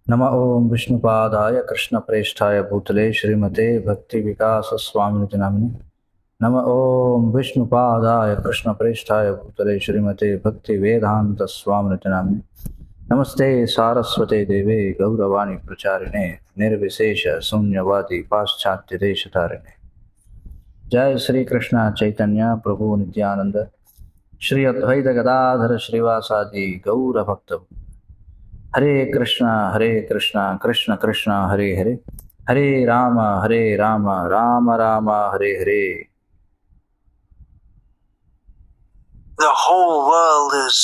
नमः ओं विष्णुपादाय कृष्णप्रेष्ठाय भूतले श्रीमते भक्ति विकास स्वामिनिति नामिने। नमः ओं विष्णुपादाय कृष्णप्रेष्ठाय भूतले श्रीमते भक्ति वेदांत स्वामिनिति नामिने। नमस्ते सारस्वते देवे गौरवाणी प्रचारिणे निर्विशेष शून्यवादी पाश्चात्य देशतारिणे। जय श्री कृष्ण चैतन्य प्रभु नित्यानंद श्री अद्वैत गदाधर श्रीवासादि गौर भक्त। हरे कृष्णा कृष्ण कृष्ण हरे हरे, हरे Ram Ram Ram Hare Hare. The whole world is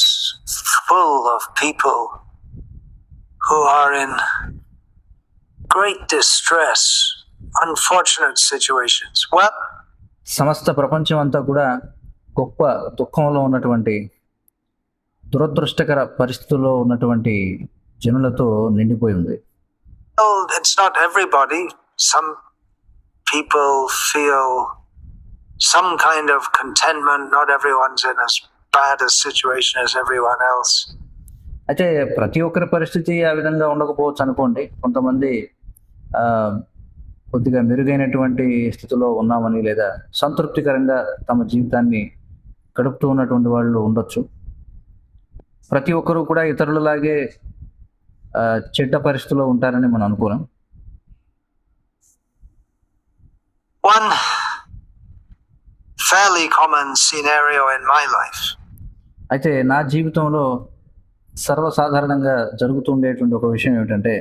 full of people who are in great distress, unfortunate situations. Well, సమస్త ప్రపంచం అంతా కూడా గొప్ప దుఃఖంలో ఉన్నటువంటి దురదృష్టకర పరిస్థితుల్లో ఉన్నటువంటి జనులతో నిండిపోయి ఉంది. well, it's not everybody. Some people feel some kind of contentment. Not everyone's in as bad a situation as everyone else. అయితే ప్రతి ఒక్కరి పరిస్థితి ఆ విధంగా ఉండకపోవచ్చు అనుకోండి. కొంతమంది కొద్దిగా మెరుగైనటువంటి స్థితిలో ఉన్నామని లేదా సంతృప్తికరంగా తమ జీవితాన్ని గడుపుతూ ఉన్నటువంటి వాళ్ళు ఉండొచ్చు. ప్రతి ఒక్కరూ కూడా ఇతరులలాగే చెడ్డ పరిస్థితిలో ఉంటారని మనం అనుకోలేం. One fairly common scenario in my life. అయితే నా జీవితంలో సర్వసాధారణంగా జరుగుతుండేటువంటి ఒక విషయం ఏమిటంటే,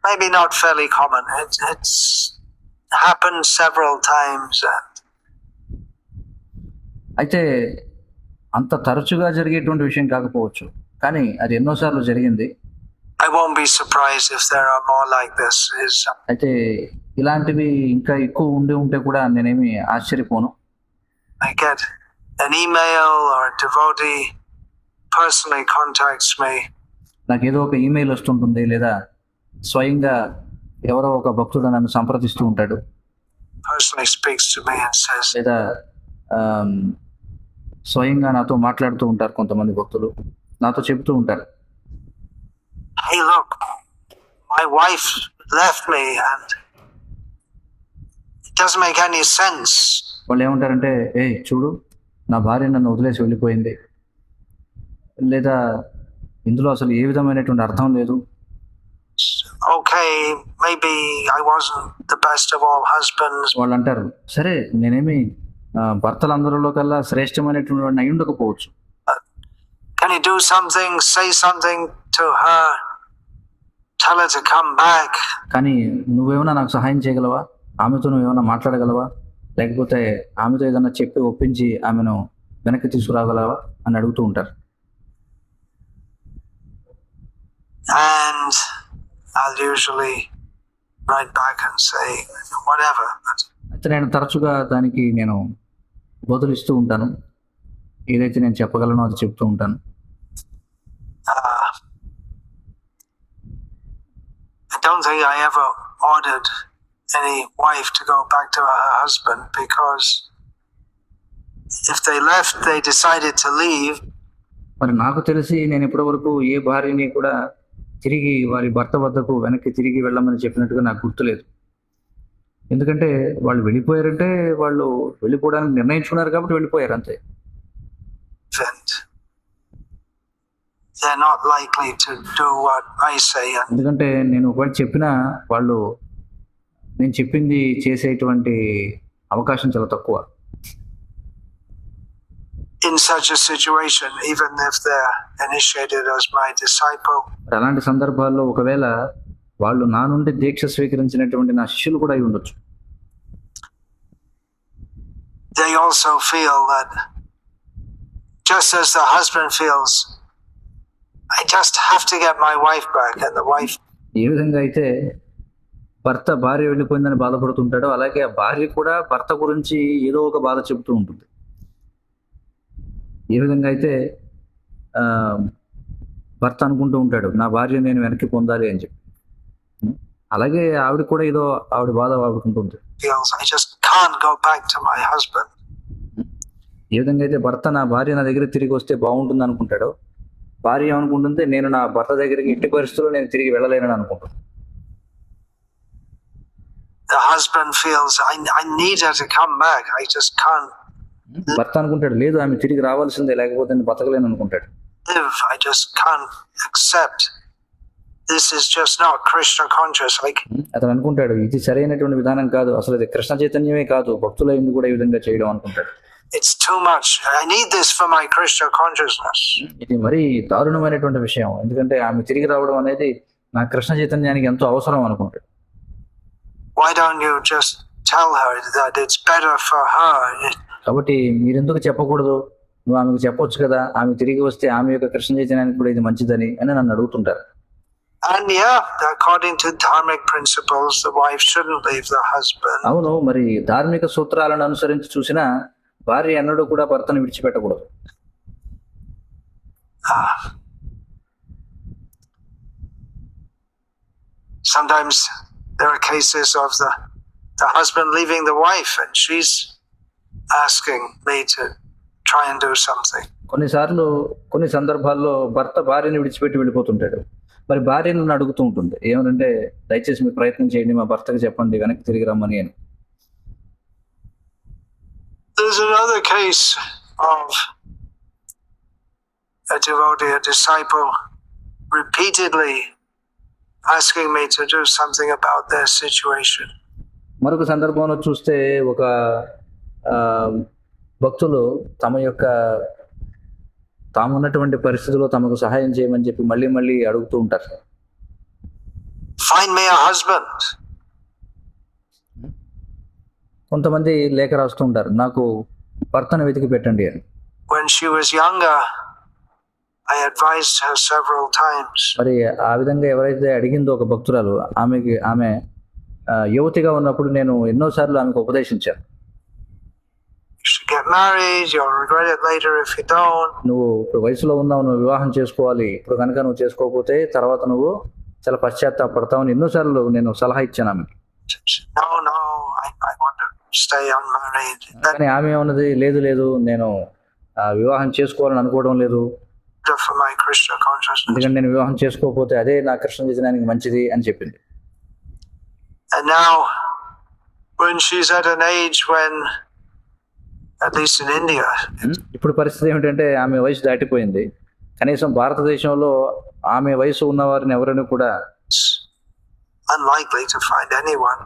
maybe not fairly common. It's happened several times. అయితే అంత తరచుగా జరిగేటువంటి విషయం కాకపోవచ్చు, కానీ అది ఎన్నోసార్లు జరిగింది. I won't be surprised if there are more like this. అయితే ఇలాంటివి ఇంకా ఎక్కువ ఉంటే కూడా నేనేమి ఆశ్చర్యపోను. I get an email or a devotee personally contacts me. నాకు ఏదో ఒక ఈమెయిల్ వస్తుంటుంది, లేదా స్వయంగా ఎవరో ఒక భక్తుడు నన్ను సంప్రదిస్తూ ఉంటాడు. Personally speaks to me and says, లేదా స్వయంగా నాతో మాట్లాడుతూ ఉంటారు. కొంతమంది భక్తులు నాతో చెబుతూ ఉంటారు, hey look, my wife left me and it doesn't make any sense. వాళ్ళు ఏమంటారంటే, చూడు, నా భార్య నన్ను వదిలేసి వెళ్ళిపోయింది, లేదా ఇందులో అసలు ఏ విధమైనటువంటి అర్థం లేదు. Okay, maybe I wasn't the best of all husbands. వాళ్ళు అంటారు, సరే నేనేమి భర్తలందరిలో కల్లా శ్రేష్టమైనటువంటి వాడిని అయి ఉండకపోవచ్చు. Can you do something, say something to her, tell her to come back? కానీ నువ్వేమైనా నాకు సహాయం చేయగలవా? ఆమెతో నువ్వేమైనా మాట్లాడగలవా? లేకపోతే ఆమెతో ఏదైనా చెప్పి ఒప్పించి ఆమెను వెనక్కి తీసుకురాగలవా అని అడుగుతూ ఉంటారు. And I'll usually write back and say whatever. అయితే నేను తరచుగా దానికి నేను బదులిస్తూ ఉంటాను. ఏదైతే నేను చెప్పగలను అది చెప్తూ ఉంటాను. I don't think I ever ordered any wife to go back to her husband, because if they left, they decided to leave. మరి నాకు తెలిసి నేను ఇప్పటి వరకు ఏ భార్యని కూడా తిరిగి వారి భర్త వద్దకు వెనక్కి తిరిగి వెళ్ళమని చెప్పినట్టుగా నాకు గుర్తులేదు. ఎందుకంటే వాళ్ళు వెళ్ళిపోయారంటే వాళ్ళు వెళ్ళిపోవడానికి నిర్ణయించుకున్నారు కాబట్టి వెళ్ళిపోయారు, అంతే. They're not likely to do what I say. ఎందుకంటే నేను ఒకవేళ చెప్పినా వాళ్ళు నేను చెప్పింది చేసేటువంటి అవకాశం చాలా తక్కువ. In such a situation, even if they're initiated as my disciple, అలాంటి సందర్భాల్లో ఒకవేళ వాళ్ళు నా నుండి దీక్ష స్వీకరించినటువంటి నా శిష్యులు కూడా అయి ఉండొచ్చు. They also feel that just as the husband feels, I just have to get my wife back, and the wife, ఏ విధంగా అయితే భర్త భార్య వెళ్ళిపోయిందని బాధపడుతుంటాడో, అలాగే ఆ భార్య కూడా భర్త గురించి ఏదో ఒక బాధ చెబుతూ ఉంటుంది. ఏ విధంగా అయితే భర్త అనుకుంటూ ఉంటాడు, నా భార్య నేను వెనక్కి పొందాలి అని చెప్పి, అలాగే ఆవిడ కూడా ఏదో ఆవిడ బాధ ఆడుకుంటుంది. feels, I just can't go back to my husband. ఏ విధంగా అయితే భర్త నా భార్య నా దగ్గర తిరిగి వస్తే బాగుంటుంది అనుకుంటాడో, భార్య ఏమనుకుంటుంది, నేను నా భర్త దగ్గరికి ఎట్టి పరిస్థితుల్లో నేను తిరిగి వెళ్ళలేనని అనుకుంటాను. The husband feels, I need her to come back. I just can't భర్త అనుకుంటాడు, లేదు ఆమె తిరిగి రావాల్సిందే, లేకపోతే నేను బతకలేను అనుకుంటాడు. live. I just can't accept. This is just not Krishna conscious. Like, అతను అనుకుంటాడు, ఇది సరైనటువంటి విధానం కాదు, అసలు ఇది కృష్ణ చైతన్యమే కాదు, భక్తులైంది కూడా ఈ విధంగా చేయడం అనుకుంటాడు. it's too much. I need this for my Krishna consciousness. ఇది మరీ దారుణమైనటువంటి విషయం, ఎందుకంటే ఆమె తిరిగి రావడం అనేది నా కృష్ణ చైతన్యానికి ఎంతో అవసరం అనుకుంటాడు. Why don't you just tell her that it's better for her? కాబట్టి మీరెందుకు చెప్పకూడదు, నువ్వు ఆమెకు చెప్పొచ్చు కదా, ఆమె తిరిగి వస్తే ఆమె యొక్క కృష్ణ చైతన్యానికి కూడా ఇది మంచిదని అని నన్ను అడుగుతుంటారు. And yeah, according to dharmic principles, the wife shouldn't leave the husband. అవును, మరి ధార్మిక సూత్రాలను అనుసరించి చూసినా భార్య ఎన్నడూ కూడా భర్తను విడిచిపెట్టకూడదు. Sometimes there are cases of the husband leaving the wife and she's asking me to try and do something. కొన్నిసార్లు కొన్ని సందర్భాల్లో భర్త భార్యను విడిచిపెట్టి వెళ్ళిపోతుంటాడు, మరి భార్య నన్ను అడుగుతూ ఉంటుంది, ఏమనంటే దయచేసి మీరు ప్రయత్నం చేయండి, మా భర్తకు చెప్పండి వెనక్కి తిరిగి రమ్మని అని. There's another case of a devotee, a disciple, repeatedly asking me to do something about their situation. మరొక సందర్భంలో చూస్తే ఒక భక్తులు తామున్నటువంటి పరిస్థితిలో తమకు సహాయం చేయమని చెప్పి మళ్ళీ మళ్ళీ అడుగుతూ ఉంటారు. Find me a husband. కొంతమంది లేఖ రాస్తూ ఉంటారు, నాకు భర్తను వెతికి పెట్టండి అని. When she was younger, I advised her several times. మరి ఆ విధంగా ఎవరైతే అడిగిందో ఒక భక్తురాలు, ఆమె యువతిగా ఉన్నప్పుడు నేను ఎన్నోసార్లు ఆమెకు ఉపదేశించాను. You should get married, you'll regret it later if you don't. నువ్వు ఇప్పుడు వయసులో ఉన్నావు, నువ్వు వివాహం చేసుకోవాలి, ఇప్పుడు కనుక నువ్వు చేసుకోకపోతే తర్వాత నువ్వు చాలా పశ్చాత్తాపడతావు అని ఎన్నోసార్లు నేను సలహా ఇచ్చాను ఆమె. No, I want to stay unmarried. కానీ ఆమె ఏమన్నది, లేదు లేదు, నేను వివాహం చేసుకోవాలని అనుకోవడం లేదు, For my Krishna consciousness. ఎందుకంటే నేను వివాహం చేసుకోకపోతే అదే నా కృష్ణ చైతన్యానికి మంచిది అని చెప్పింది. And now, when she's at an age when, at least in India, ఇప్పుడు పరిస్థితి ఏమిటంటే ఆమె వయసు దాటిపోయింది, కనీసం భారతదేశంలో ఆమె వయసు ఉన్నవారిని ఎవరైనా కూడా it's unlikely to find anyone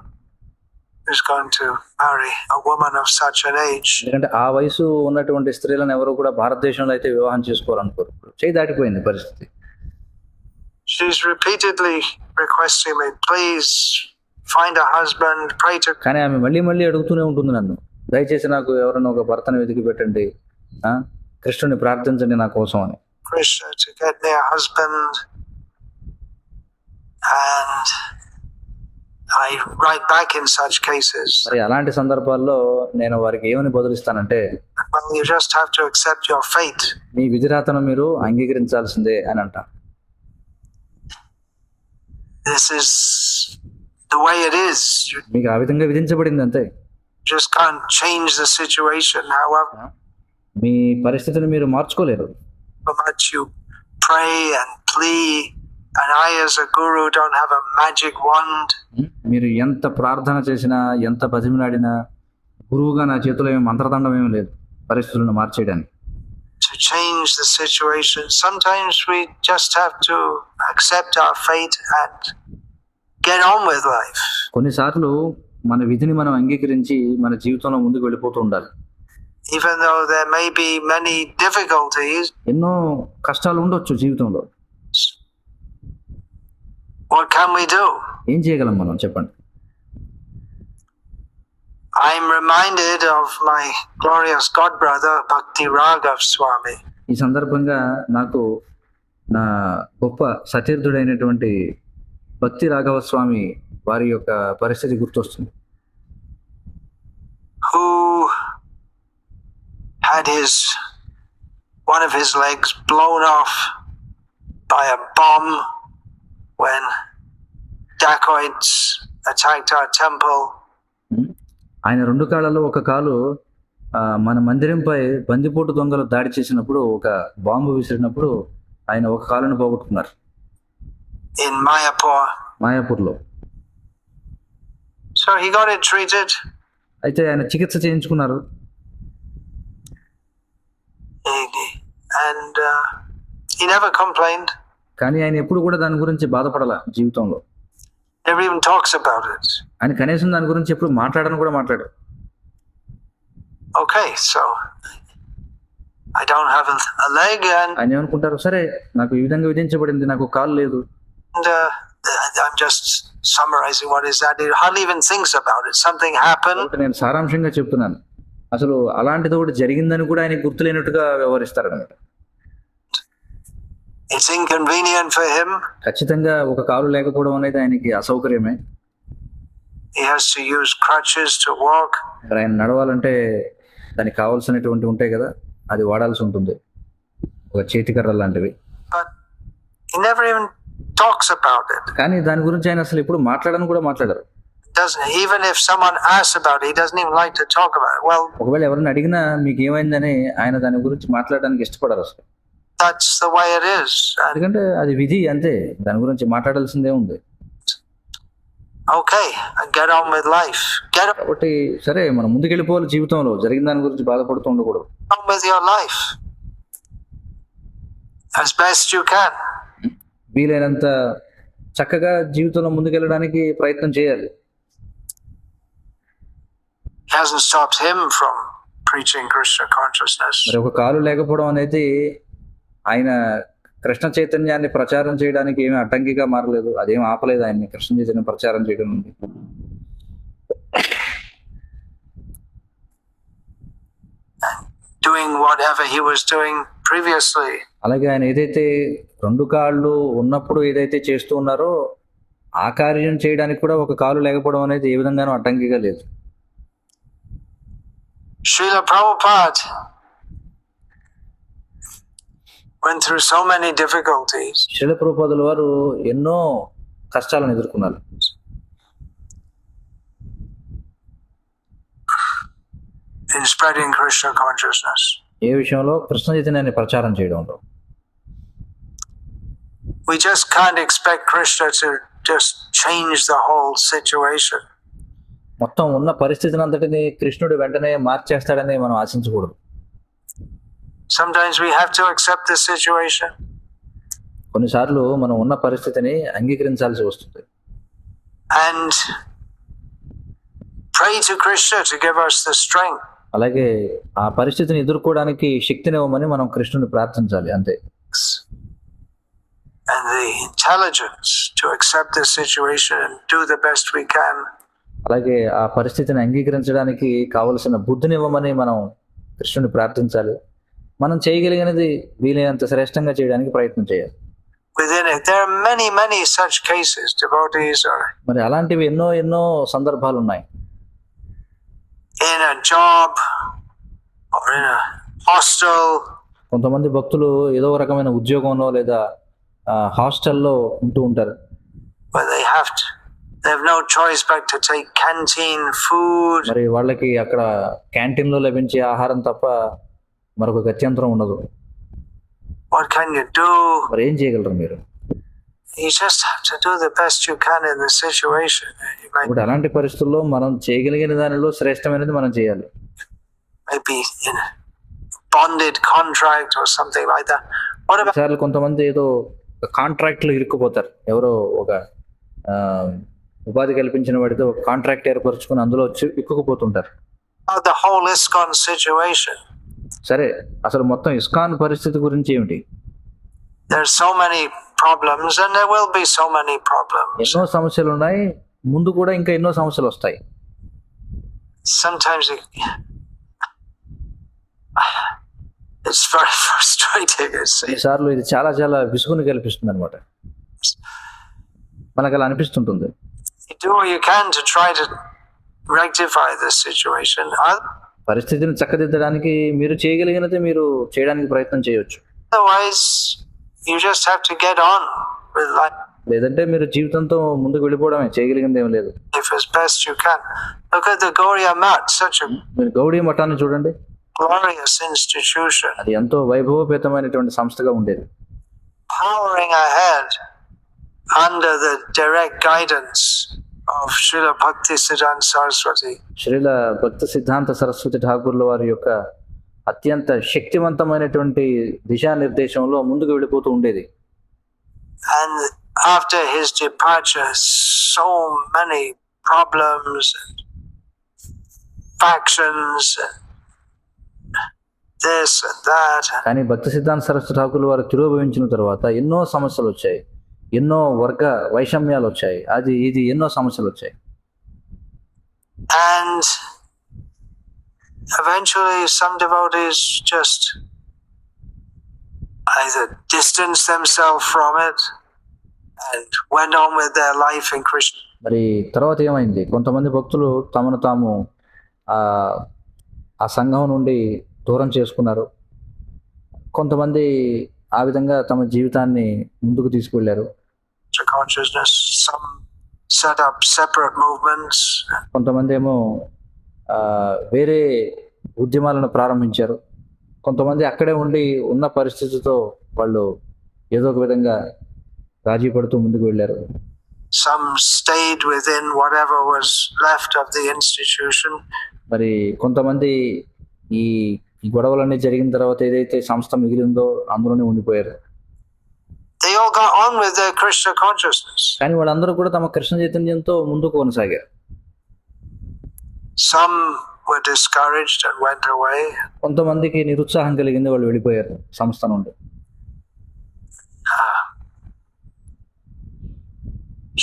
who's going to marry a woman of such an age. ఎందుకంటే ఆ వయసు ఉన్నటువంటి స్త్రీలను ఎవరు కూడా భారతదేశంలో అయితే వివాహం చేసుకోవాలనుకోరు, చేయి దాటిపోయింది పరిస్థితి. She's repeatedly requesting me, please find a husband, pray to కానీ ఆమె మళ్ళీ మళ్ళీ అడుగుతూనే ఉంటుంది నన్ను, దయచేసి నాకు ఎవరైనా ఒక భర్తను వెతికి పెట్టండి, కృష్ణుని ప్రార్థించండి నా కోసం అని. Krishna to get me a husband. And I write back in such cases. మరి అలాంటి సందర్భాల్లో నేను వారికి ఏమని బదులిస్తానంటే, Well, you just have to accept your fate. మీ విధిరాతను మీరు అంగీకరించాల్సిందే అని అంట. This is the way it is. You మీకు ఆ విధంగా విధించబడింది అంతే. just can't change the situation. However మీ పరిస్థితిని మీరు మార్చుకోలేరు. much you pray and plead, and I as a guru don't have a magic wand. మీరు ఎంత ప్రార్థన చేసినా, ఎంత బతిమిలాడినా, గురువుగా నా చేతిలో ఏమి మంత్రదండం ఏమీ లేదు పరిస్థితులను మార్చేయడానికి. To change the situation, sometimes we just have to accept our fate and get on with life. కొన్నిసార్లు మన విధిని మనం అంగీకరించి మన జీవితంలో ముందుకు వెళ్ళిపోతూ ఉండాలి. Even though there may be many difficulties, ఎన్నో కష్టాలు ఉండొచ్చు జీవితంలో, what can we do? ఏం చేయగలం మనం చెప్పండి. I'm reminded of my glorious god brother Bhakti Raghav Swami. ఈ సందర్భంగా నాకు నా గొప్ప సతీర్థుడైనటువంటి భక్తి రాఘవ స్వామి వారి యొక్క పరిస్థితి గుర్తొస్తుంది. Who had one of his legs blown off by a bomb when dacoits attacked our temple. ఆయన 2 కాళ్ళలో ఒక కాలు మన మందిరంపై బందిపోటు దొంగలు దాడి చేసినప్పుడు ఒక బాంబు విసిరినప్పుడు ఆయన ఒక కాలును పోగొట్టుకున్నారు in Mayapur. మాయాపూర్లో. So he got it treated. అయితే ఆయన చికిత్స చేయించుకున్నారు. And he never complained. కానీ ఆయన ఎప్పుడు కూడా దాని గురించి బాధపడాల జీవితంలో. Never even talks about it. ఆయన కనీసం దాని గురించి ఎప్పుడు మాట్లాడను కూడా మాట్లాడారు. Okay, so I don't have a leg and ఆయన ఏమనుకుంటారు, సరే నాకు ఈ విధంగా విధించబడింది, నాకు కాలు లేదు. I'm just summarizing what is that. He hardly even thinks about it. Something happened. కాబట్టి నేను సారాంశంగా చెప్తున్నాను. అసలు అలాంటిది ఒకటి జరిగిందని కూడా ఆయన గుర్తులేనట్టుగా వ్యవహరిస్తారనమాట. It's inconvenient for him. ఖచ్చితంగా ఒక కాలు లేకపోవడం అనేది ఆయనకి అసౌకర్యమే. He has to use crutches to walk. మరి ఆయన నడవాలంటే దానికి కావాల్సినటువంటి ఉంటాయి కదా, అది వాడాల్సి ఉంటుంది, ఒక చేతికర్ర లాంటివి. But he never even talks about it. కానీ దాని గురించి ఆయన అసలు ఎప్పుడు మాట్లాడను కూడా మాట్లాడరు. Doesn't even if someone asks about it, he doesn't even like to talk about it. Well, ఒకవేళ ఎవరైనా అడిగినా మీకు ఏమైందని ఆయన దాని గురించి మాట్లాడడానికి iష్టపడరు అసలు. that's the way it is. And ఎందుకంటే అది విధి అంతే, దాని గురించి మాట్లాడాల్సిందే ఉంది. okay, get on with life. Get కాబట్టి సరే మనం ముందుకెళ్ళిపోవాలి, జీవితంలో జరిగిన దాని గురించి బాధపడుతూ ఉండకూడదు. on with your life as best you can. వీలైనంత చక్కగా జీవితంలో ముందుకెళ్ళడానికి ప్రయత్నం చేయాలి. It hasn't stopped him from preaching Krishna consciousness. మరి ఒక కాలు లేకపోవడం అనేది ఆయన కృష్ణ చైతన్యాన్ని ప్రచారం చేయడానికి ఏమీ అడ్డంకిగా మారలేదు, అదేం ఆపలేదు ఆయన్ని కృష్ణ చైతన్యం ప్రచారం చేయడం నుండి. Doing whatever he was doing previously. అలాగే ఆయన ఏదైతే 2 కాళ్ళు ఉన్నప్పుడు ఏదైతే చేస్తూ ఉన్నారో ఆ కార్యం చేయడానికి కూడా ఒక కాలు లేకపోవడం అనేది ఏ విధంగానూ అడ్డంకిగా లేదు. Srila Prabhupada went through so many difficulties Srila ప్రభుపాదుల వారు ఎన్నో కష్టాలను ఎదుర్కొన్నారు. in spreading Krishna consciousness. ఏ విషయంలో? కృష్ణ చైతన్యాన్ని ప్రచారం చేయడంలో. We just can't expect Krishna to just change the whole situation. మొత్తం ఉన్న పరిస్థితిని అంతటిని కృష్ణుడు వెంటనే మార్చేస్తాడని మనం ఆశించకూడదు. Sometimes we have to accept the situation కొన్నిసార్లు మనం ఉన్న పరిస్థితిని అంగీకరించాల్సి వస్తుంది. and pray to Krishna to give us the strength. అలాగే ఆ పరిస్థితిని ఎదుర్కోవడానికి శక్తినివ్వమని మనం కృష్ణుని ప్రార్థించాలి అంతే. And the intelligence to accept the situation and do the best we can. అలాగే ఆ పరిస్థితిని అంగీకరించడానికి కావలసిన బుద్ధినివ్వమని మనం కృష్ణుని ప్రార్థించాలి. మనం చేయగలిగినది వీలైనంత శ్రేష్టంగా చేయడానికి ప్రయత్నం చేయాలి. Within it, there are many such cases. Devotees are మరి అలాంటివి ఎన్నో సందర్భాలు ఉన్నాయి. in a job or in a hostel. కొంతమంది భక్తులు ఏదో ఒక రకమైన ఉద్యోగంలో లేదా హాస్టల్లో ఉంటూ ఉంటారు. Where they have no choice but to take canteen food. మరి వాళ్ళకి అక్కడ క్యాంటీన్లో లభించే ఆహారం తప్ప మరొక గత్యంతరం ఉండదు. What can you do? మరి ఏం చేయగలరు మీరు? You just have to do the best you can in the situation. You ఇప్పుడు అలాంటి పరిస్థితుల్లో మనం చేయగలిగిన దానిలో శ్రేష్టమైనది మనం చేయాలి. might be in a bonded contract or something like that. What about కొన్నిసార్లు కొంతమంది ఏదో కాంట్రాక్ట్లో ఇరుక్కుపోతారు. ఎవరో ఒక ఉపాధి కల్పించిన వాడితో ఒక కాంట్రాక్ట్ ఏర్పరచుకుని అందులో వచ్చి ఇక్కుకుపోతుంటారు. the whole ISKCON situation? సరే, అసలు మొత్తం ఇస్కాన్ పరిస్థితి గురించి ఏమిటి? There's so many problems and there will be so many problems. ఎన్నో సమస్యలు ఉన్నాయి, ముందు కూడా ఇంకా ఎన్నో సమస్యలు వస్తాయి. Sometimes it's very frustrating. ఈసార్లు ఇది చాలా విసుగుని కల్పిస్తుంది అనమాట. మనకు అలా అనిపిస్తుంటుంది. You do what you can to try to rectify this situation. పరిస్థితిని చక్కదిద్దడానికి మీరు చేయగలిగినది మీరు చేయడానికి ప్రయత్నం చేయొచ్చు. Otherwise, you just have to get on with life. లేదంటే మీరు జీవితంతో ముందుకు వెళ్ళిపోవడమే, చేయగలిగింది ఏం లేదు. If as best you can. Look at the Gauriya Math, such a మీరు గౌడీ మఠాన్ని చూడండి, glorious institution, అది ఎంతో వైభవపేతమైనటువంటి సంస్థగా ఉండేది. powering ahead under the direct guidance of Srila Bhaktisiddhanta Saraswati. Srila భక్తి సిద్ధాంత సరస్వతి ఠాకూర్ల వారి యొక్క అత్యంత శక్తివంతమైనటువంటి దిశానిర్దేశంలో ముందుకు వెళ్ళిపోతూ ఉండేది. And after his departure, so many problems and factions and this and that. కానీ భక్తి సిద్ధాంత సరస్వతి ఠాకూర్ల వారు తిరోభవించిన తర్వాత ఎన్నో సమస్యలు వచ్చాయి, ఎన్నో వర్గ వైషమ్యాలు వచ్చాయి, అది ఇది ఎన్నో సమస్యలు వచ్చాయి. And eventually some devotees just either distanced themselves from it and went on with their life in Krishna. మరి తర్వాత ఏమైంది, కొంతమంది భక్తులు తమను తాము ఆ సంఘం నుండి దూరం చేసుకున్నారు, కొంతమంది ఆ విధంగా తమ జీవితాన్ని ముందుకు తీసుకువెళ్ళారు. Consciousness, some set up separate movements. కొంతమంది ఏమో వేరే ఉద్యమాలను ప్రారంభించారు, కొంతమంది అక్కడే ఉండి ఉన్న పరిస్థితితో వాళ్ళు ఏదో ఒక విధంగా రాజీ పడుతూ ముందుకు వెళ్ళారు. Some stayed within whatever was left of the institution. మరి కొంతమంది ఈ గొడవలన్నీ జరిగిన తర్వాత ఏదైతే సంస్థ మిగిలిందో అందులోనే ఉండిపోయారు. They all got on with their Krishna consciousness. కానీ వాళ్ళందరూ కూడా తమ కృష్ణ చైతన్యంతో ముందుకు కొనసాగారు. Some were discouraged and went away. కొంతమందికి నిరుత్సాహం కలిగింది, వాళ్ళు వెళ్ళిపోయారు సంస్థ నుండి.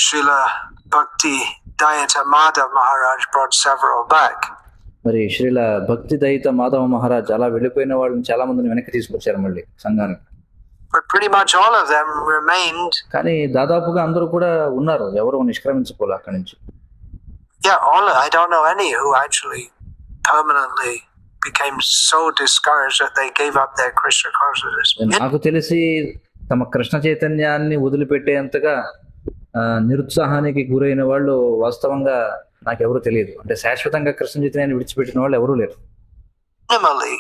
Srila Bhakti Dayata Madhav Maharaj brought several back. మరి శ్రీల భక్తి దయిత మాధవ మహారాజ్ అలా వెళ్ళిపోయిన వాళ్ళని చాలా మందిని వెనక్కి తీసుకొచ్చారు మళ్ళీ సంఘానికి. But pretty much all of them remained. కానీ దాదాపుగా అందరూ కూడా ఉన్నారు, ఎవరు నిష్క్రమించుకోలే అక్కడి నుంచి. Yeah, I don't know any who actually permanently became so discouraged that they gave up their Krishna consciousness. నాకు తెలిసి తమ కృష్ణ చైతన్యాన్ని వదిలిపెట్టేంతగా నిరుత్సాహానికి గురైన వాళ్ళు వాస్తవంగా నాకెవరూ తెలియదు. అంటే శాశ్వతంగా కృష్ణ చైతన్యాన్ని విడిచిపెట్టిన వాళ్ళు ఎవరూ లేరు. Minimally,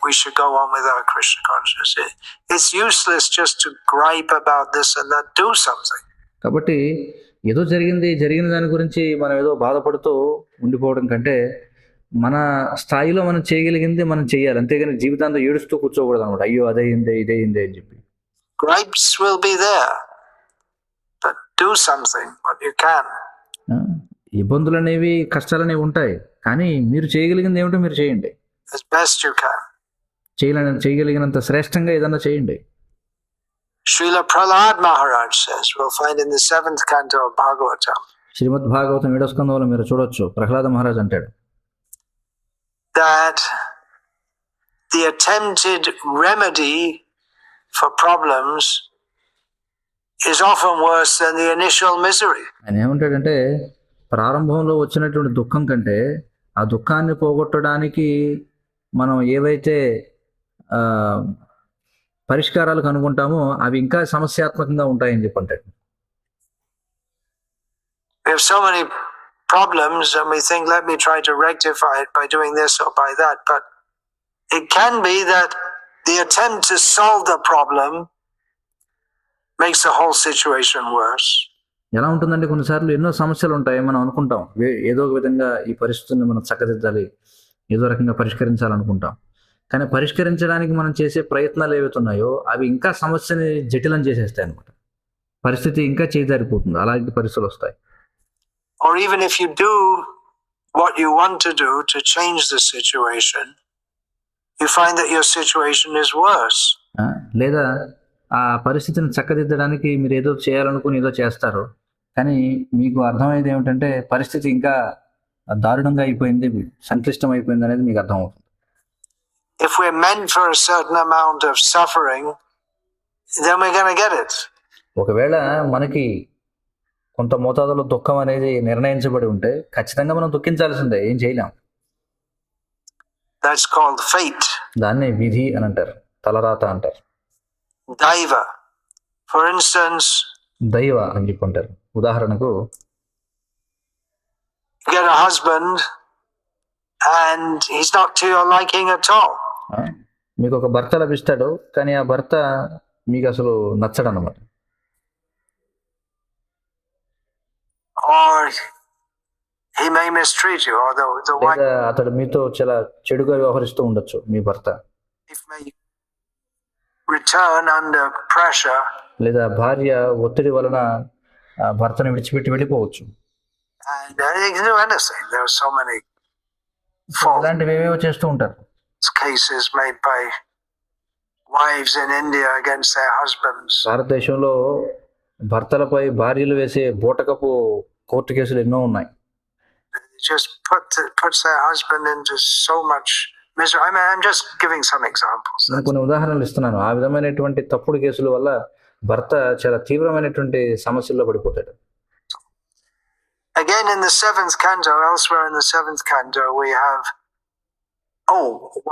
we should go on with our Krishna consciousness. It's useless just to gripe about this and that. Do something. కాబట్టి ఏదో జరిగిన దాని గురించి మనం ఏదో బాధపడుతూ ఉండిపోవడం కంటే మన స్థాయిలో మనం చేయగలిగింది మనం చేయాలి, అంతేగాని జీవితాంతో ఏడుస్తూ కూర్చోకూడదు అనమాట. అయ్యో అదైందే ఇదైందే అని చెప్పి. Gripes will be there, but do something what you can. ఇబ్బందులు అనేవి కష్టాలనేవి ఉంటాయి, కానీ మీరు చేయగలిగింది ఏమిటో మీరు చేయండి. As best you can. చేయగలిగినంత శ్రేష్టంగా ఏదన్నా చేయండి. Srila Prahlad Maharaj says, we'll find in the 7th canto of Bhagavatam. శ్రీమద్ భాగవతం 7వ స్కంధంలో మీరు చూడొచ్చు, ప్రహ్లాద మహారాజ్ అంటాడు that the attempted remedy for problems is often worse than the initial misery. ఆయన ఏమంటాడంటే, ప్రారంభంలో వచ్చినటువంటి దుఃఖం కంటే ఆ దుఃఖాన్ని పోగొట్టడానికి మనం ఏవైతే పరిష్కారాలు కనుగొంటామో అవి ఇంకా సమస్యాత్మకంగా ఉంటాయని చెప్పి అంటాడు. We have so many problems and we think, let me try to rectify it by doing this or by that, but it can be that the attempt to solve the problem makes the whole situation worse. ఎలా ఉంటుందంటే, కొన్నిసార్లు ఎన్నో సమస్యలు ఉంటాయి, మనం అనుకుంటాం ఏదో ఒక విధంగా ఈ పరిస్థితిని మనం చక్కదిద్దాలి, ఏదో రకంగా పరిష్కరించాలనుకుంటాం. కానీ పరిష్కరించడానికి మనం చేసే ప్రయత్నాలు ఏవైతున్నాయో అవి ఇంకా సమస్యని జటిలం చేసేస్తాయి అనమాట. పరిస్థితి ఇంకా చేజారిపోతుంది, అలాంటి పరిస్థితులు వస్తాయి. Or even if you do what you want to do to change the situation, you find that your situation is worse. లేదా ఆ పరిస్థితిని చక్కదిద్దడానికి మీరు ఏదో చేయాలనుకుని ఏదో చేస్తారు, కానీ మీకు అర్థమయ్యేది ఏమిటంటే పరిస్థితి ఇంకా దారుణంగా అయిపోయింది, సంక్లిష్టం అయిపోయింది అనేది మీకు అర్థమవుతుంది. If we're meant for a certain amount of suffering, then we're going to get it. ఒకవేళ మనకి కొంత మోతాదులో దుఃఖం అనేది నిర్ణయించబడి ఉంటే ఖచ్చితంగా మనం దుఃఖించాల్సిందే, ఏం చేయలేం. That's called fate. దాన్ని విధి అని అంటారు, తలరాత అంటారు. Daiva. For instance, దైవ అని చెప్పి అంటారు. ఉదాహరణకు You get a husband and he's not to your liking at all. ఆ, మీకు ఒక భర్త లభిస్తాడు, కానీ ఆ భర్త మీకు అసలు నచ్చడు అన్నమాట. Or he may mistreat you, or the wife లేదా అతడు మీతో చాలా చెడుగా వ్యవహరిస్తూ ఉండొచ్చు. మీ భర్త may return under pressure, లేదా భార్య ఒత్తిడి వలన ఆ భర్తను విడిచిపెట్టి వెళ్ళిపోవచ్చు. and they can do anything. There are so many false ఇలాంటివి ఏవేవో చేస్తూ ఉంటారు. cases made by wives in India against their husbands. భారతదేశంలో భర్తలపై భార్యలు వేసే బూటకపు కోర్టు కేసులు ఎన్నో ఉన్నాయి. It just puts their husband into so much misery. I mean, I'm just giving some examples. నేను కొన్ని ఉదాహరణలు ఇస్తున్నాను. ఆ విధమైనటువంటి తప్పుడు కేసుల వల్ల భర్త చాలా తీవ్రమైనటువంటి సమస్యల్లో పడిపోతాడు. Again, in the seventh canto, elsewhere in the seventh canto, we have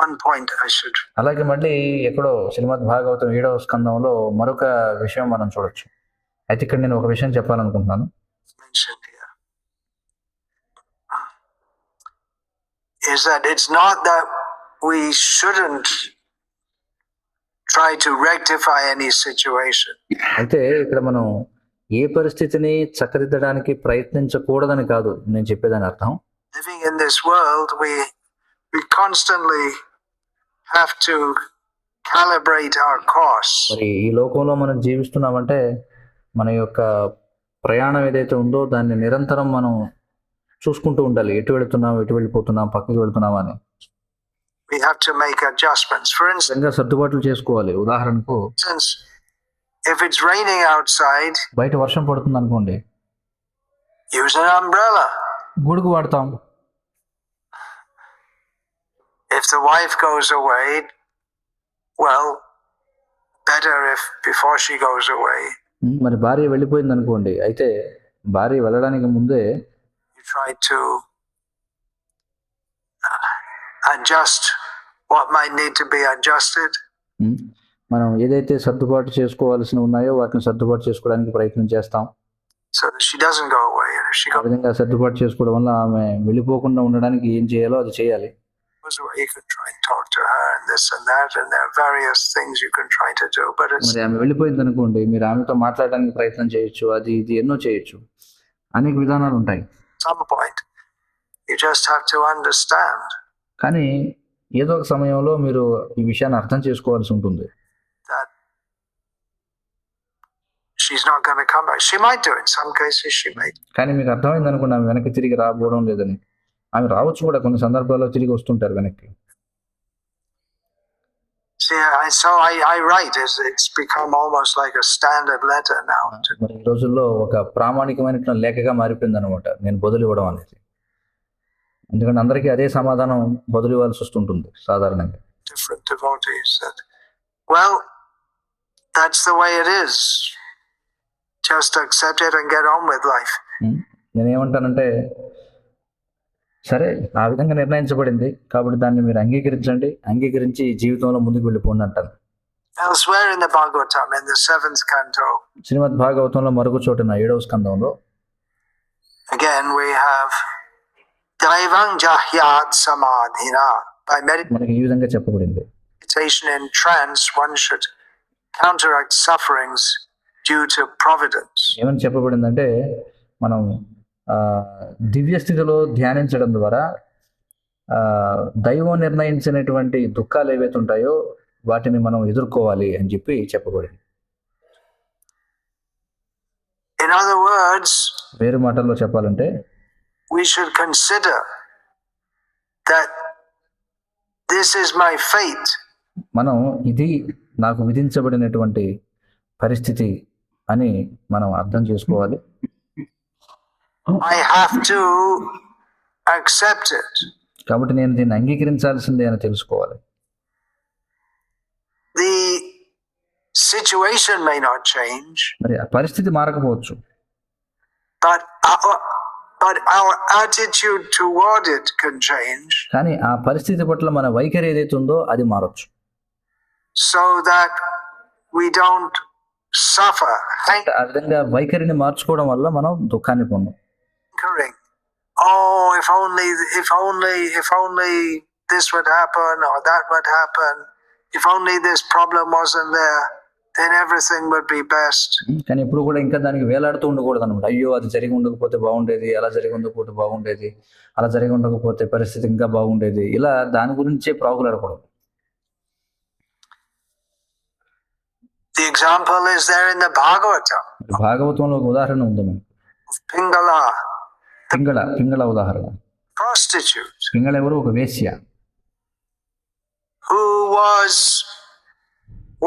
one point I should అలాగే మళ్ళీ ఎక్కడో శ్రీమద్ భాగవతం 7వ స్కందంలో మరొక విషయం మనం చూడొచ్చు. అయితే ఇక్కడ నేను ఒక విషయం చెప్పాలనుకుంటున్నాను. mention here. Is that it's not that we shouldn't try to rectify any situation. అయితే ఇక్కడ మనం ఏ పరిస్థితిని చక్కదిద్దడానికి ప్రయత్నించకూడదని కాదు నేను చెప్పేదాని అర్థం. Living in this world, we constantly have to calibrate our course. మరి ఈ లోకంలో మనం జీవిస్తున్నామంటే మన యొక్క ప్రయాణం ఏదైతే ఉందో దాన్ని నిరంతరం మనం చూసుకుంటూ ఉండాలి. ఎటు వెళుతున్నాం, ఎటు వెళ్ళిపోతున్నాం, పక్కకి వెళుతున్నాం అని We have to make adjustments. For నిజంగా సర్దుబాట్లు చేసుకోవాలి. ఉదాహరణకు instance, if it's raining outside, బయట వర్షం పడుతుంది అనుకోండి, use an umbrella. గొడుగు వాడతాం. If the wife goes away, well, better if before she goes away, మరి భార్య వెళ్ళిపోయింది అనుకోండి, అయితే భార్య వెళ్ళడానికి ముందే you try to adjust what might need to be adjusted. మనం ఏదైతే సర్దుబాటు చేసుకోవాల్సి ఉన్నాయో వాటిని సర్దుబాటు చేసుకోవడానికి ప్రయత్నం చేస్తాం. So that she doesn't go away. And if she ఆ విధంగా సర్దుబాటు చేసుకోవడం వల్ల ఆమె వెళ్ళిపోకుండా ఉండడానికి ఏం చేయాలో అది చేయాలి. goes away, you can try and talk to her and this and that, and there are various things you can try to do. But it's మరి ఆమె వెళ్ళిపోయింది అనుకోండి, మీరు ఆమెతో మాట్లాడడానికి ప్రయత్నం చేయొచ్చు, అది ఇది ఎన్నో చేయొచ్చు, అనేక విధానాలు ఉంటాయి. some point you just have to understand కానీ ఏదో ఒక సమయంలో మీరు ఈ విషయాన్ని అర్థం చేసుకోవాల్సి ఉంటుంది. that she's not going to come back. She might do. In some cases, she may. కానీ మీకు అర్థమైంది అనుకోండి ఆమె వెనక్కి తిరిగి రాబోవడం లేదని. ఆమె రావచ్చు కూడా, కొన్ని సందర్భాల్లో తిరిగి వస్తుంటారు వెనక్కి. See, I write. It's become almost like a standard letter now. మరి ఈ రోజుల్లో ఒక ప్రామాణికమైనటువంటి లేఖగా మారిపోయింది అనమాట నేను బదులు ఇవ్వడం అనేది. ఎందుకంటే అందరికీ అదే సమాధానం బదులు ఇవ్వాల్సి వస్తుంటుంది సాధారణంగా. Different devotees that, well, that's the way it is. Just accept it and get on with life. నేనేమంటానంటే, సరే ఆ విధంగా నిర్ణయించబడింది కాబట్టి దాన్ని మీరు అంగీకరించి జీవితంలో ముందుకు వెళ్ళిపోండి అంటాను. Elsewhere in the Bhagavatam, in the 7th canto, శ్రీమద్ భాగవతంలో మరొక చోటున 7వ స్కందంలో again we have Daivang Jahyat Samadhina. By మనకి ఈ విధంగా చెప్పబడింది. meditation in trance, one should counteract sufferings due to providence. ఏమని చెప్పబడిందంటే, మనం దివ్య స్థితిలో ధ్యానించడం ద్వారా దైవం నిర్ణయించినటువంటి దుఃఖాలు ఏవైతే ఉంటాయో వాటిని మనం ఎదుర్కోవాలి అని చెప్పి చెప్పబడింది. In other words, వేరే మాటల్లో చెప్పాలంటే we should consider that this is my fate. మనం ఇది నాకు విధించబడినటువంటి పరిస్థితి అని మనం అర్థం చేసుకోవాలి. I have to accept it. కాబట్టి నేను దీన్ని అంగీకరించాల్సిందే అని తెలుసుకోవాలి. The situation may not change, మరి ఆ పరిస్థితి మారకపోవచ్చు, but our attitude toward it can change, కానీ ఆ పరిస్థితి పట్ల మన వైఖరి ఏదైతే ఉందో అది మారొచ్చు. so that we don't suffer ఆ విధంగా వైఖరిని మార్చుకోవడం వల్ల మనం దుఃఖాన్ని పొందాం. hankering oh, if only this would happen or that would happen, if only this problem wasn't there, then everything would be best. కానీ ఎప్పుడు కూడా ఇంకా దానికి వేలాడుతూ ఉండకూడదు అనమాట. అయ్యో అది జరిగి ఉండకపోతే బాగుండేది, అలా జరిగి ఉండకపోతే బాగుండేది, అలా జరిగి ఉండకపోతే పరిస్థితి ఇంకా బాగుండేది, ఇలా దాని గురించే ప్రాకులాడకూడదు. The example is there in the Bhagavatam. భాగవతంలో ఒక ఉదాహరణ ఉంది మనకు. Pingala, పింగళ ఉదాహరణ. prostitute, పింగళ ఎవరు? ఒక వేశ్య. who was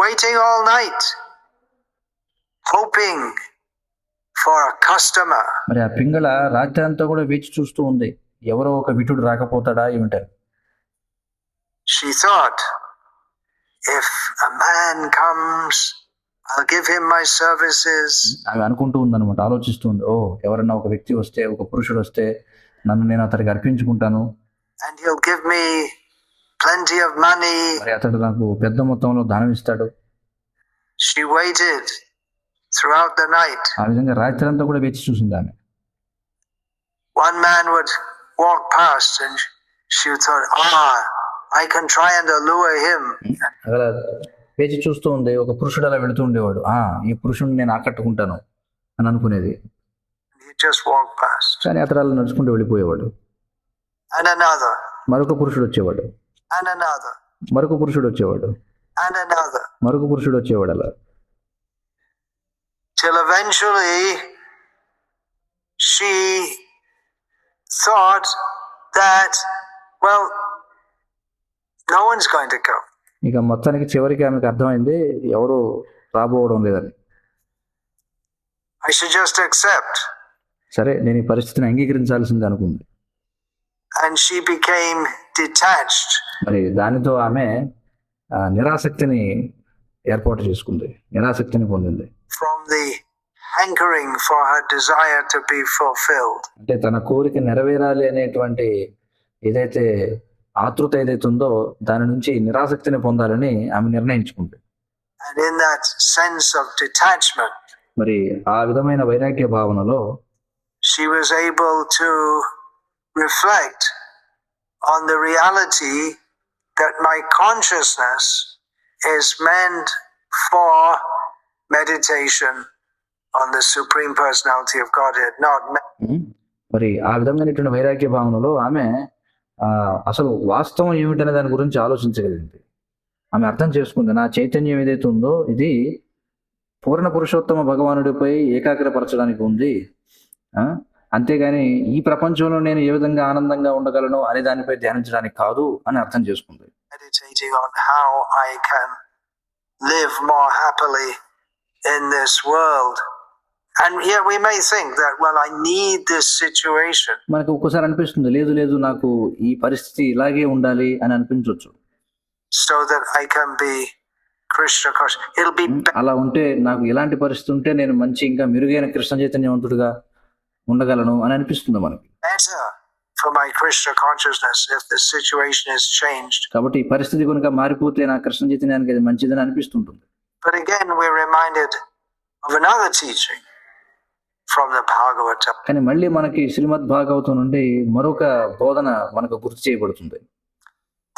waiting all night, hoping for a customer. మరి ఆ పింగళ రాత్రి అంతా కూడా వేచి చూస్తూ ఉంది, ఎవరో ఒక విటుడు రాకపోతాడా ఏమిటారు. She thought, if a man comes, I'll give him my services. ఆమె అనుకుంటూ ఉందన్నమాట, ఆలోచిస్తూ ఉంది, ఓ ఎవరన్నా ఒక వ్యక్తి వస్తే, ఒక పురుషుడు వస్తే నన్ను నేను అతడికి అర్పించుకుంటాను, And he'll give me plenty of money. మరి అతడు నాకు పెద్ద మొత్తంలో ధనం ఇస్తాడు. She waited throughout the night. ఆ విధంగా రాత్రి అంతా కూడా వేచి చూసింది ఆమె. One man would walk past and she thought, I can try and allure him. అలా వేచి చూస్తూ ఉంది, ఒక పురుషుడు అలా వెళుతూ ఉండేవాడు, ఈ పురుషుడిని నేను ఆకట్టుకుంటాను అని అనుకునేది. He just walked past. కానీ అతడు అలా నడుచుకుంటూ వెళ్ళిపోయేవాడు. And another. మరొక పురుషుడు వచ్చేవాడు. And another. మరొక పురుషుడు వచ్చేవాడు. And another. మరొక పురుషుడు వచ్చేవాడు అలా. Till eventually she thought that, well, no one's going to come. ఇక మొత్తానికి చివరికి ఆమెకు అర్థమైంది, ఎవరు రాబోవడం లేదని. I should just accept. సరే, నేను ఈ పరిస్థితిని అంగీకరించాల్సింది అనుకుంది. And she became detached. మరి దానితో ఆమె నిరాసక్తిని ఏర్పాటు చేసుకుంది, నిరాసక్తిని పొందింది. From the hankering for her desire to be fulfilled. అంటే తన కోరిక నెరవేరాలి అనేటువంటి ఏదైతే ఆతృత ఏదైతే ఉందో దాని నుంచి నిరాసక్తిని పొందాలని ఆమె నిర్ణయించుకుంది. And in that sense of detachment, మరి ఆ విధమైన వైరాగ్య భావనలో she was able to reflect on the reality that my consciousness is meant for meditation on the Supreme Personality of Godhead, not మరి ఆ విధమైనటువంటి వైరాగ్య భావనలో ఆమె అసలు వాస్తవం ఏమిటనే దాని గురించి ఆలోచించగలిగింది. ఆమె అర్థం చేసుకుంది, నా చైతన్యం ఏదైతే ఉందో ఇది పూర్ణ పురుషోత్తమ భగవానుడిపై ఏకాగ్రపరచడానికి ఉంది, అంతేగాని ఈ ప్రపంచంలో నేను ఏ విధంగా ఆనందంగా ఉండగలను అనే దానిపై ధ్యానించడానికి కాదు అని అర్థం చేసుకుంది. Meditating on how I can live more happily in this world. And yet we may think that, well, I need this situation. మనకు ఒక్కసారి అనిపిస్తుంది, లేదు నాకు ఈ పరిస్థితి ఇలాగే ఉండాలి అని అనిపించవచ్చు. So that I can be Krishna conscious. It'll be అలా ఉంటే, నాకు ఇలాంటి పరిస్థితి ఉంటే నేను మంచి ఇంకా మెరుగైన కృష్ణ చైతన్యవంతుడిగా ఉండగలను అని అనిపిస్తుంది మనకి. better for my Krishna consciousness if the situation is changed. కాబట్టి ఈ పరిస్థితి కనుక మారిపోతే నా కృష్ణ చైతన్యానికి అది మంచిదని అనిపిస్తుంటుంది. But again we're reminded of another teaching from the Bhagavatam. కానీ మళ్ళీ మనకి శ్రీమద్ భాగవతం నుండి మరొక బోధన మనకు గుర్తు చేయబడుతుంది.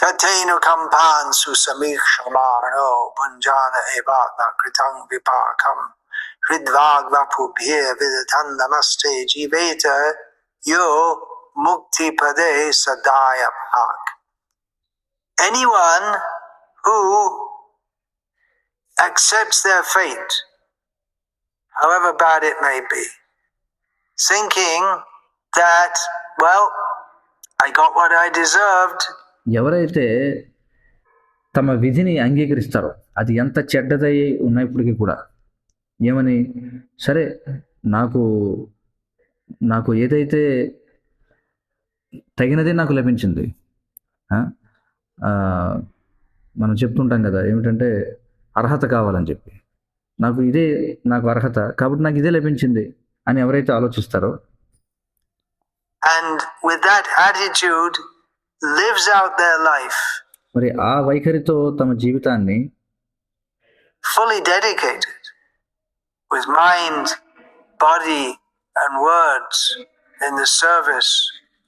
Tatenu kampan susamikshamano punjana evatna kritang vipakam hridvag vapubhye vidatan namaste jiveta yo mukti pade sadaya bhag. Anyone who accepts their fate, however bad it may be, thinking that, well, I got what I deserved. ఎవరైతే తమ విధిని అంగీకరిస్తారో, అది ఎంత చెడ్డదై ఉన్నప్పటికీ కూడా, ఏమని, సరే నాకు ఏదైతే తగినదే నాకు లభించింది, మనం చెప్తుంటాం కదా ఏమిటంటే అర్హత కావాలని చెప్పి, నాకు అర్హత కాబట్టి నాకు ఇదే లభించింది అని ఎవరైతే ఆలోచిస్తారో, and with that attitude lives out their life, మరి ఆ వైఖరితో తమ జీవితాన్ని fully dedicated with mind, body and words in the service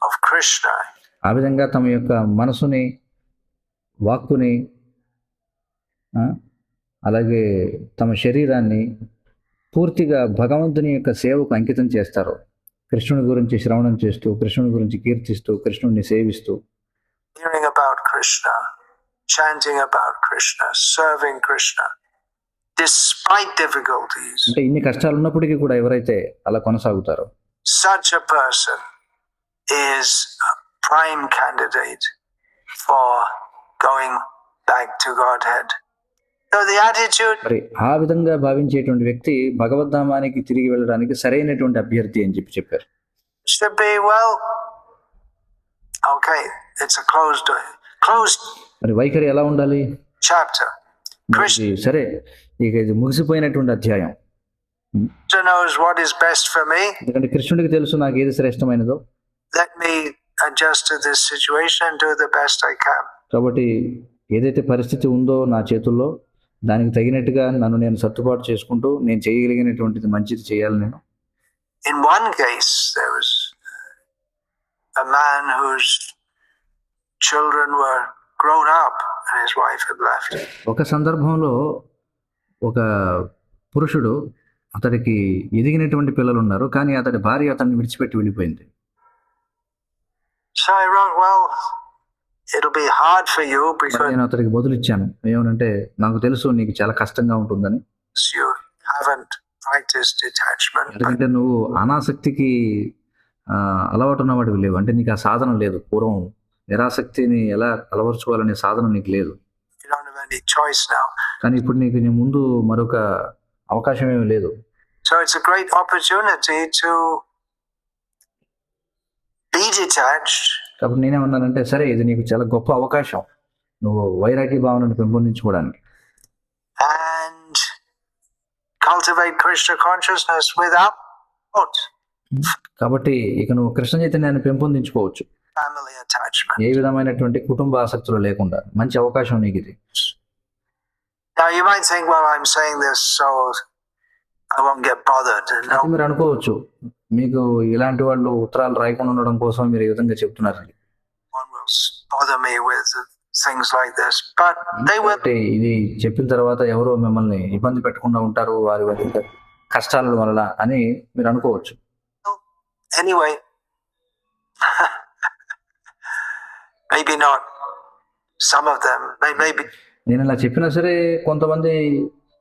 of Krishna. ఆ విధంగా తమ యొక్క మనసుని, వాక్కుని, ఆ, అలాగే తమ శరీరాన్ని పూర్తిగా భగవంతుని యొక్క సేవకు అంకితం చేస్తారు. కృష్ణుని గురించి శ్రవణం చేస్తూ, కృష్ణుని గురించి కీర్తిస్తూ, కృష్ణుడిని సేవిస్తూ, Hearing about Krishna, chanting about Krishna, serving Krishna, despite difficulties. అంటే ఇన్ని కష్టాలు ఉన్నప్పటికీ కూడా ఎవరైతే అలా కొనసాగుతారో Such a person is a prime candidate for going back to Godhead. So the attitude మరి ఆ విధంగా భావించేటువంటి వ్యక్తి భగవద్ధామానికి తిరిగి వెళ్ళడానికి సరైనటువంటి అభ్యర్థి అని చెప్పారు. should be, well, okay, it's a closed మరి వైఖరి ఎలా ఉండాలి? chapter. మరి ఇది సరే, ఇక ఇది ముగిసిపోయినటువంటి అధ్యాయం. Krishna knows what is best for me. ఎందుకంటే కృష్ణుడికి తెలుసు నాకు ఏది శ్రేష్టమైనదో. Let me adjust to this situation and do the best I can. కాబట్టి ఏదైతే పరిస్థితి ఉందో నా చేతుల్లో దానికి తగినట్టుగా నన్ను నేను సర్దుబాటు చేసుకుంటూ నేను చేయగలిగినటువంటిది మంచిది చేయాలి నేను. In one case, there was a man whose children were grown up and his wife had left. ఒక సందర్భంలో ఒక పురుషుడు, అతడికి ఎదిగినటువంటి పిల్లలు ఉన్నారు, కానీ అతడి భార్య అతన్ని విడిచిపెట్టి వెళ్ళిపోయింది. So I wrote, well, it'll be hard for you మరి because నేను అతడికి బదులిచ్చాను. ఏమనంటే, నాకు తెలుసు నీకు చాలా కష్టంగా ఉంటుందని, you haven't practiced detachment. ఎందుకంటే నువ్వు అనాసక్తికి అలవాటు ఉన్నవాడివి లేవు. అంటే నీకు ఆ సాధన లేదు. పూర్వం నిరాసక్తిని ఎలా అలవర్చుకోవాలనే సాధన నీకు లేదు. You don't have any choice now. కానీ ఇప్పుడు నీకు నీ ముందు మరొక అవకాశం ఏమీ లేదు. So it's a great opportunity to be detached కాబట్టి నేనేమన్నానంటే, సరే ఇది నీకు చాలా గొప్ప అవకాశం నువ్వు వైరాగ్య భావనను పెంపొందించుకోవడానికి, and cultivate Krishna consciousness without కాబట్టి ఇక నువ్వు కృష్ణ చైతన్యాన్ని పెంపొందించుకోవచ్చు family attachment. ఏ విధమైనటువంటి కుటుంబ ఆసక్తులు లేకుండా. మంచి అవకాశం నీకు ఇది. Now you might think, well, I'm saying this so I won't get bothered. అయితే No, మీరు అనుకోవచ్చు, మీకు ఇలాంటి వాళ్ళు ఉత్తరాలు రాయకుండా ఉండడం కోసం మీరు ఈ విధంగా చెప్తున్నారు. one will bother me with things like this, but they will. అంటే ఇది చెప్పిన తర్వాత ఎవరో మిమ్మల్ని ఇబ్బంది పెట్టకుండా ఉంటారు వారి వారి కష్టాల వల్ల అని మీరు అనుకోవచ్చు. Anyway, maybe not some of them, maybe నేను ఇలా చెప్పినా సరే కొంతమంది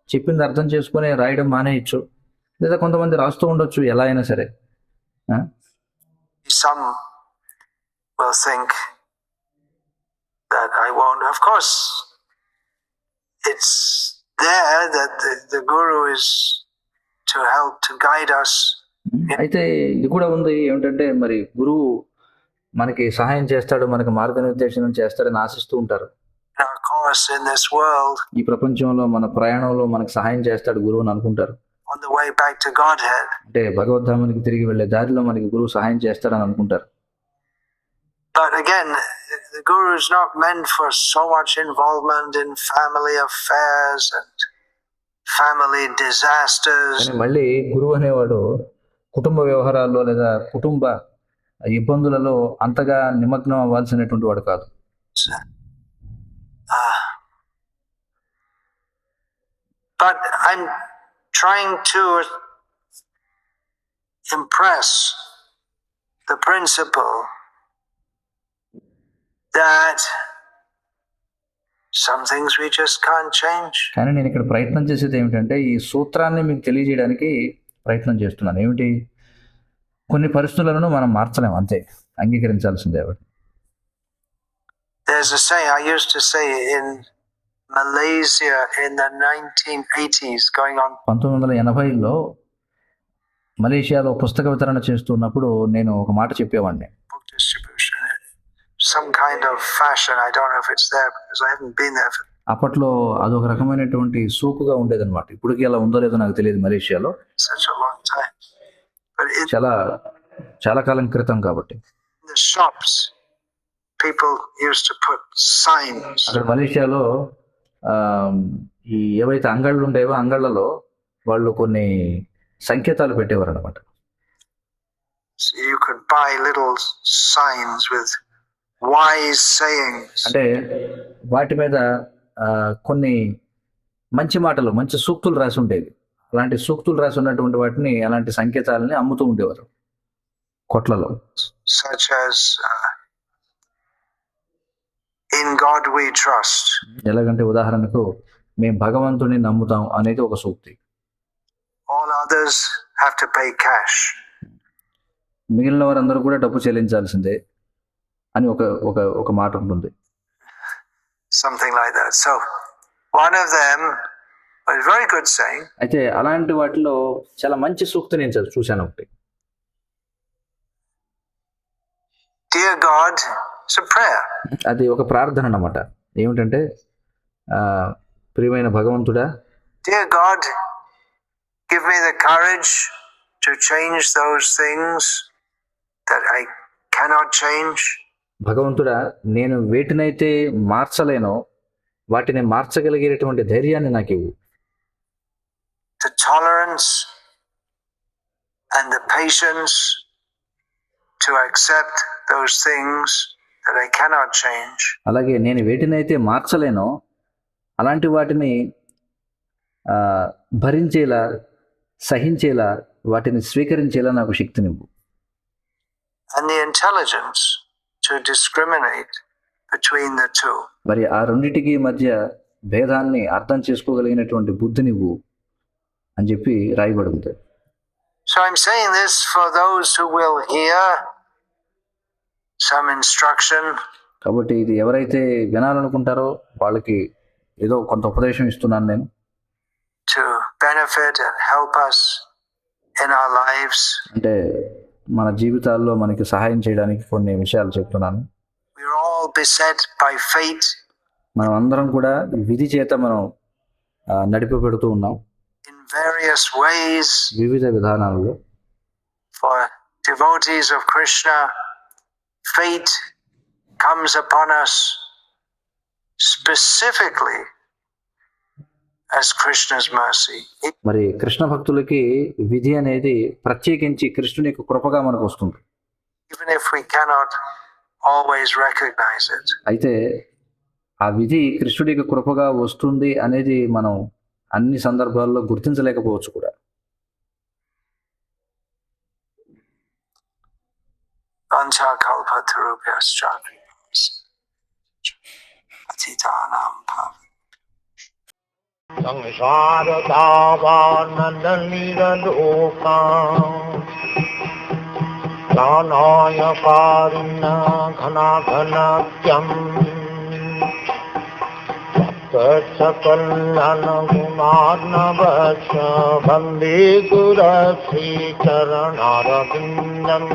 చెప్పింది అర్థం చేసుకుని రాయడం మానేయచ్చు, లేదా కొంతమంది రాస్తూ ఉండొచ్చు ఎలా అయినా సరే. ఆ? some will think that I won't. Of course, it's there that the Guru is to help, to guide us. అయితే ఇది కూడా ఉంది ఏమిటంటే, మరి గురువు మనకి సహాయం చేస్తాడు, మనకి మార్గనిర్దేశనం చేస్తాడని ఆశిస్తూ ఉంటారు. In our course in this world, ఈ ప్రపంచంలో మన ప్రయాణంలో మనకు సహాయం చేస్తాడు గురువు అని అనుకుంటారు. on the way back to Godhead. అంటే భగవద్ధామానికి తిరిగి వెళ్ళే దారిలో మనకి గురువు సహాయం చేస్తాడని అనుకుంటారు. But again, the Guru is not meant for so much involvement in family affairs and family disasters. కానీ మళ్ళీ గురువు అనేవాడు కుటుంబ వ్యవహారాల్లో లేదా కుటుంబ ఇబ్బందులలో అంతగా నిమగ్నం అవ్వాల్సినటువంటి వాడు కాదు. But I'm trying to impress the principle that some things we just can't change. కానీ నేను ఇక్కడ ప్రయత్నం చేసేది ఏమిటంటే, ఈ సూత్రాన్ని మీకు తెలియజేయడానికి ప్రయత్నం చేస్తున్నాను. ఏమిటి, కొన్ని పరిస్థితులను మనం మార్చలేము, అంతే, అంగీకరించాల్సిందే. There's a saying I used to say in Malaysia in the 1980s, going on 1980లో మలేషియాలో పుస్తక వితరణ చేస్తున్నప్పుడు నేను ఒక మాట చెప్పేవాడిని. book distribution, some kind of fashion. I don't know if it's there because I haven't been there for అప్పట్లో అదొక రకమైనటువంటి సూకుగా ఉండేదన్నమాట. ఇప్పటికీ అలా ఉందో లేదో నాకు తెలియదు మలేషియాలో, such a long time. But in చాలా కాలం క్రితం కాబట్టి. the shops, people used to put signs. అక్కడ మలేషియాలో ఈ ఏవైతే అంగళ్ళు ఉండేవో అంగళ్ళలో వాళ్ళు కొన్ని సంకేతాలు పెట్టేవారు అనమాట. So you could buy little signs with wise sayings. అంటే వాటి మీద కొన్ని మంచి మాటలు, మంచి సూక్తులు రాసి ఉండేవి. అలాంటి సూక్తులు రాసి ఉన్నటువంటి వాటిని, అలాంటి సంకేతాలని అమ్ముతూ ఉండేవారు కొట్లలో. Such as in God we trust. ఎలాగంటే ఉదాహరణకు మేము భగవంతుని నమ్ముతాం అనేది ఒక సూక్తి. All others have to pay cash. మిగిలిన వారందరూ కూడా డబ్బు చెల్లించాల్సిందే అని ఒక మాట ఉంటుంది. Something like that. So one of them was very good saying. అయితే అలాంటి వాటిలో చాలా మంచి సూక్తి నేను చూశాను ఒకటి. Dear God, it's a prayer. అది ఒక ప్రార్థన అన్నమాట. ఏమిటంటే ప్రియమైన భగవంతుడా, Dear God, give me the courage to change those things that I cannot change. భగవంతుడా, నేను వేటినైతే మార్చలేనో వాటిని మార్చగలిగేటువంటి ధైర్యాన్ని నాకు ఇవ్వు. The tolerance and the patience to accept those things that I cannot change. అలాగే నేను వేటినైతే మార్చలేనో అలాంటి వాటిని భరించేలా, సహించేలా, వాటిని స్వీకరించేలా నాకు శక్తినివ్వు. And the intelligence to discriminate between the two. మరి ఆ రెండిటికి మధ్య భేదాన్ని అర్థం చేసుకోగలిగినటువంటి బుద్ధినివ్వు అని చెప్పి రాయబడింది. So I'm saying this for those who will hear some instruction. కాబట్టి ఇది ఎవరైతే వినాలనుకుంటారో వాళ్ళకి ఏదో కొంత ఉపదేశం ఇస్తున్నాను నేను. To benefit and help us in our lives. అంటే మన జీవితాల్లో మనకి సహాయం చేయడానికి కొన్ని విషయాలు చెప్తున్నాను. We're all beset by fate. మనం అందరం కూడా విధి చేత మనం నడిపబెడుతూ ఉన్నాం. In various ways. వివిధ విధానాల్లో. For devotees of Krishna, fate comes upon us specifically as Krishna's mercy. మరి కృష్ణ భక్తులకి విధి అనేది ప్రత్యేకించి కృష్ణుని యొక్క కృపగా మనకు వస్తుంది. Even if we cannot always recognize it. అయితే ఆ విధి కృష్ణుడి యొక్క కృపగా వస్తుంది అనేది మనం అన్ని సందర్భాల్లో గుర్తించలేకపోవచ్చు కూడా. संसार दावानंदलीलोका दानाय कारुण्य घना घनात्यं सकलन गुणार्णवश वन्दे गुरश्री चरणारविन्दम्